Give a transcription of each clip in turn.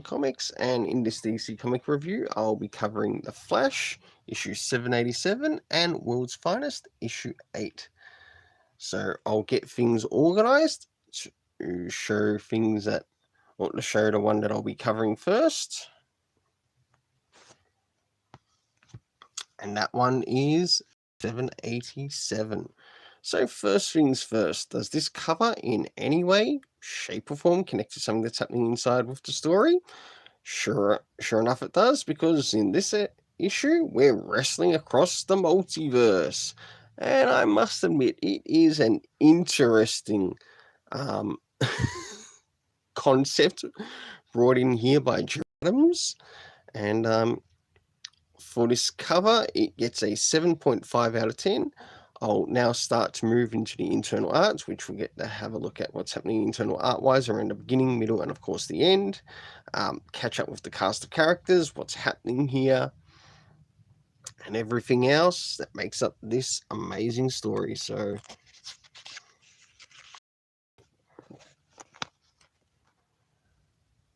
comics, and in this DC comic review I'll be covering The Flash issue 787 and World's Finest issue 8. So I'll get things organized to show things that, or to show the one that I'll be covering first, and that one is 787. So first things first, does this cover in any way, shape or form connect to something that's happening inside with the story? Sure enough it does, because in this issue we're wrestling across the multiverse. And I must admit, it is an interesting concept brought in here by Joe Adams. And for this cover, it gets a 7.5 out of 10. I'll now start to move into the internal arts, which we'll get to have a look at what's happening internal art-wise around the beginning, middle, and of course the end. Catch up with the cast of characters, what's happening here, and everything else that makes up this amazing story. So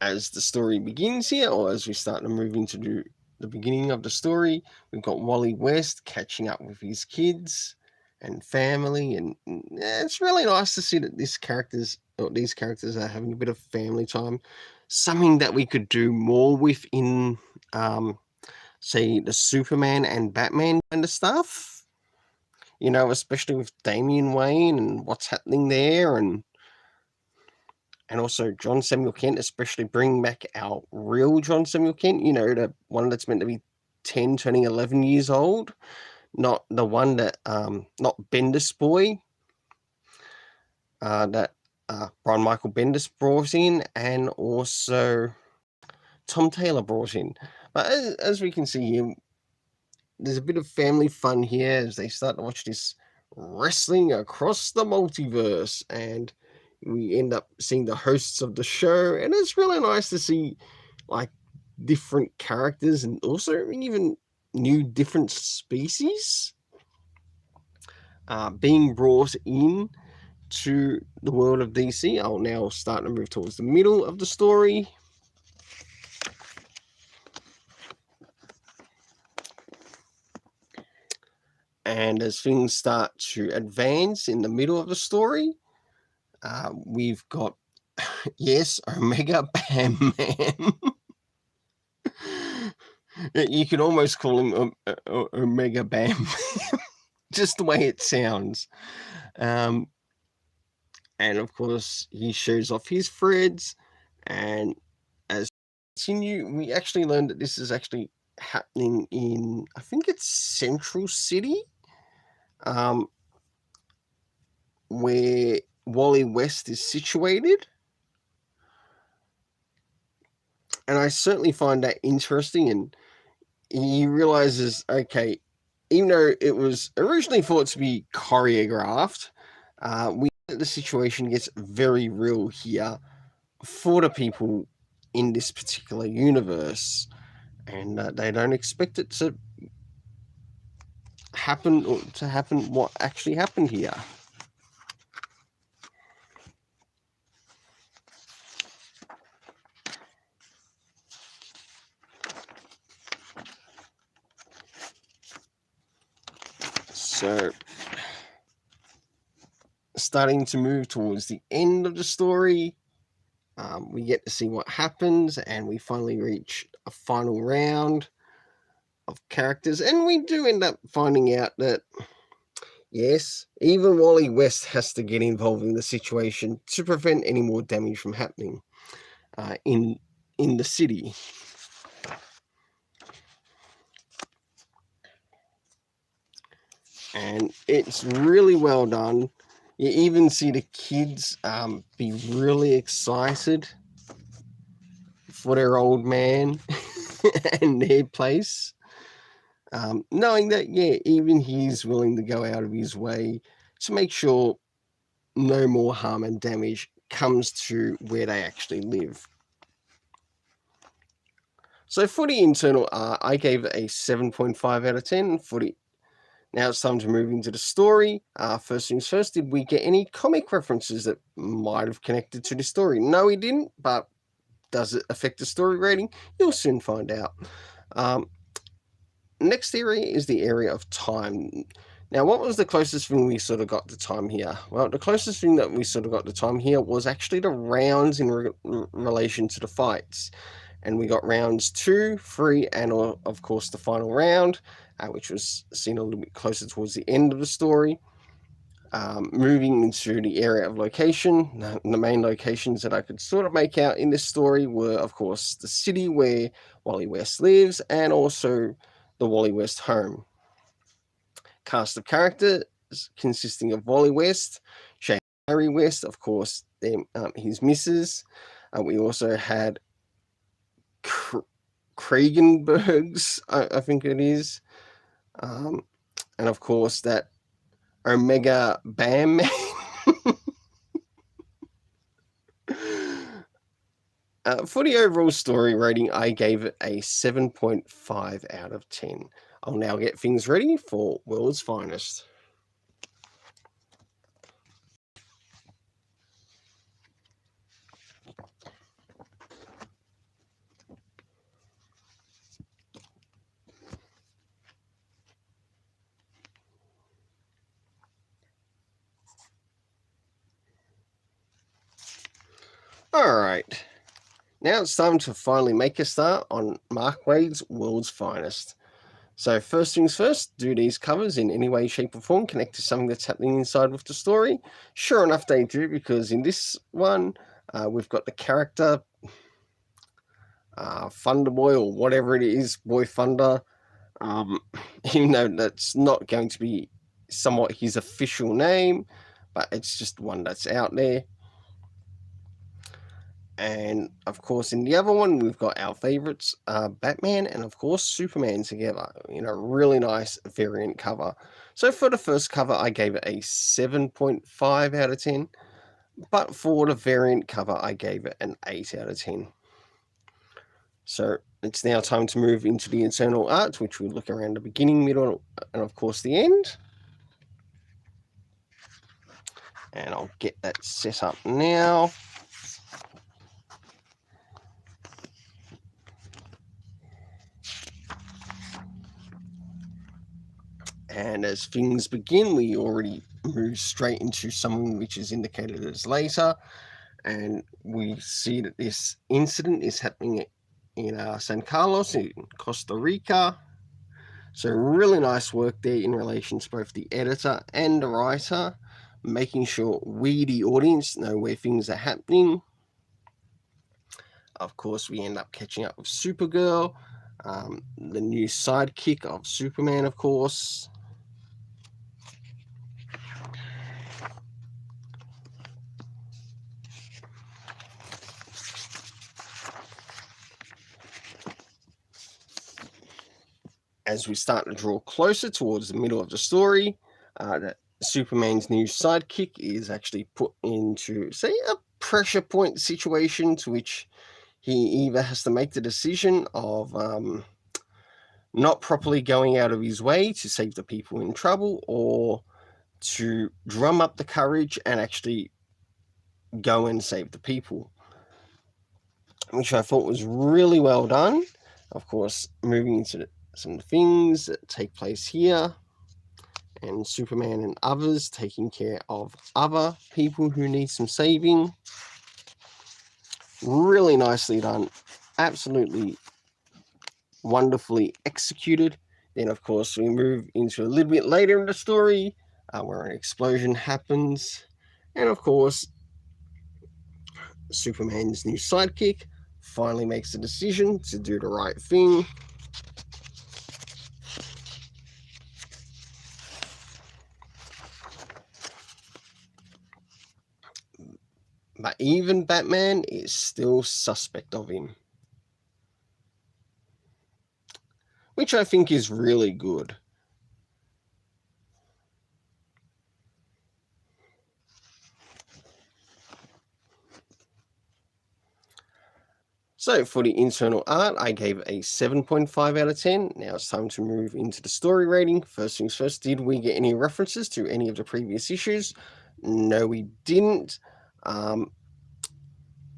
as the story begins here, or as we start to move into the beginning of the story, we've got Wally West catching up with his kids and family, and it's really nice to see that these characters are having a bit of family time, something that we could do more with in say the Superman and Batman kind of stuff, especially with Damian Wayne and what's happening there, and also John Samuel Kent, especially bringing back our real John Samuel Kent, the one that's meant to be 10 turning 11 years old, not the one that, not Bendis boy, that Brian Michael Bendis brought in, and also Tom Taylor brought in. But as we can see here, there's a bit of family fun here as they start to watch this wrestling across the multiverse, and we end up seeing the hosts of the show, and it's really nice to see like different characters and also even new different species being brought in to the world of DC. I'll now start to move towards the middle of the story. And as things start to advance in the middle of the story, we've got, yes, Omega Bam Man. You could almost call him Omega Bam, just the way it sounds. And of course, he shows off his threads. And as we continue, we actually learned that this is actually happening in, I think it's Central City, where Wally West is situated. And I certainly find that interesting, and he realizes, okay, even though it was originally thought to be choreographed, the situation gets very real here for the people in this particular universe, and they don't expect it to happen, what actually happened here. So, starting to move towards the end of the story, we get to see what happens, and we finally reach a final round of characters, and we do end up finding out that, yes, even Wally West has to get involved in the situation to prevent any more damage from happening in the city. And it's really well done. You even see the kids be really excited for their old man and their place, knowing that, even he's willing to go out of his way to make sure no more harm and damage comes to where they actually live. So for the internal art, I gave it a 7.5 out of 10. Now it's time to move into the story. First things first, did we get any comic references that might have connected to the story? No, we didn't, but does it affect the story rating? You'll soon find out. Next area is the area of time. Now, what was the closest thing we sort of got to time here? Well, the closest thing that we sort of got to time here was actually the rounds in relation to the fights. And we got rounds 2, 3, and of course the final round, which was seen a little bit closer towards the end of the story. Moving into the area of location, the main locations that I could sort of make out in this story were, of course, the city where Wally West lives and also the Wally West home. Cast of characters consisting of Wally West, Harry West, of course, his missus. We also had Kragenbergs, I think it is. And of course, that Omega Bam Man. For the overall story rating, I gave it a 7.5 out of 10. I'll now get things ready for World's Finest. Alright, now it's time to finally make a start on Mark Waid's World's Finest. So first things first, do these covers in any way, shape or form connect to something that's happening inside with the story? Sure enough they do, because in this one, we've got the character, Thunder Boy or whatever it is, Boy Thunder, even though that's not going to be somewhat his official name, but it's just one that's out there. And of course, in the other one, we've got our favorites, Batman and of course Superman together in a really nice variant cover. So for the first cover, I gave it a 7.5 out of 10, but for the variant cover, I gave it an 8 out of 10. So it's now time to move into the internal art, which we'll look around the beginning, middle, and of course the end. And I'll get that set up now. And as things begin, we already move straight into something which is indicated as later. And we see that this incident is happening in San Carlos in Costa Rica. So really nice work there in relation to both the editor and the writer, making sure we, the audience, know where things are happening. Of course, we end up catching up with Supergirl, the new sidekick of Superman, of course. As we start to draw closer towards the middle of the story, that Superman's new sidekick is actually put into, say, a pressure point situation to which he either has to make the decision of not properly going out of his way to save the people in trouble, or to drum up the courage and actually go and save the people, which I thought was really well done. Of course, moving into some things that take place here, and Superman and others taking care of other people who need some saving. Really nicely done, absolutely wonderfully executed. Then of course we move into a little bit later in the story, where an explosion happens, and of course Superman's new sidekick finally makes the decision to do the right thing. But even Batman is still suspect of him, which I think is really good. So for the internal art, I gave it a 7.5 out of 10. Now it's time to move into the story rating. First things first, did we get any references to any of the previous issues? No, we didn't.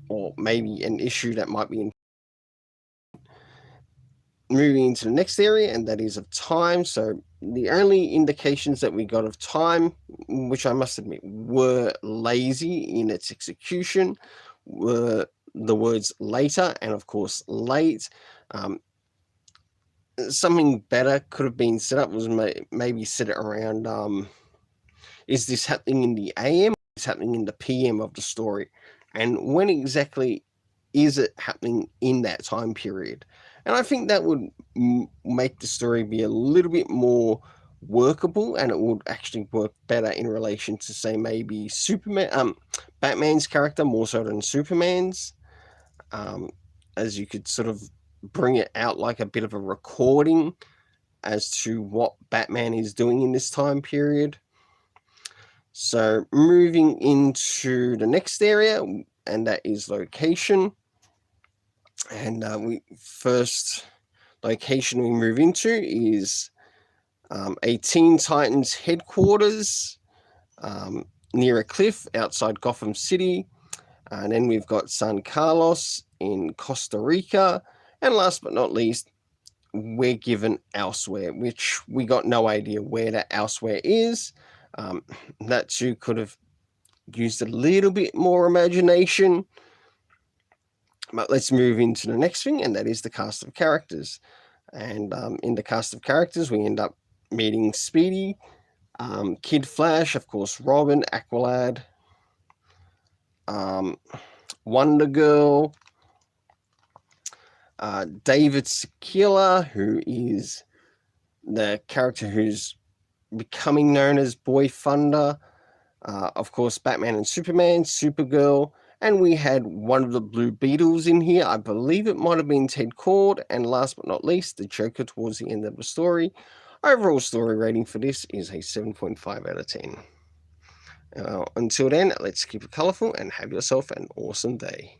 or maybe an issue that might be moving into the next area, and that is of time. So the only indications that we got of time, which I must admit were lazy in its execution, were the words later and of course late. Something better could have been set up was maybe set it around, is this happening in the AM? Is happening in the PM of the story? And when exactly is it happening in that time period? And I think that would make the story be a little bit more workable, and it would actually work better in relation to, say, maybe Batman's character more so than Superman's, as you could sort of bring it out like a bit of a recording as to what Batman is doing in this time period. So moving into the next area, and that is location. And we first location we move into is a Teen Titans headquarters near a cliff outside Gotham City. And then we've got San Carlos in Costa Rica. And last but not least, we're given elsewhere, which we got no idea where that elsewhere is. That too could have used a little bit more imagination. But let's move into the next thing, and that is the cast of characters. And in the cast of characters, we end up meeting Speedy, Kid Flash, of course, Robin, Aqualad, Wonder Girl, David Sekila, who is the character who's becoming known as Boy Thunder, of course, Batman and Superman, Supergirl, and we had one of the Blue Beetles in here. I believe it might have been Ted Cord, and last but not least, the Joker towards the end of the story. Overall story rating for this is a 7.5 out of 10. Until then, let's keep it colourful and have yourself an awesome day.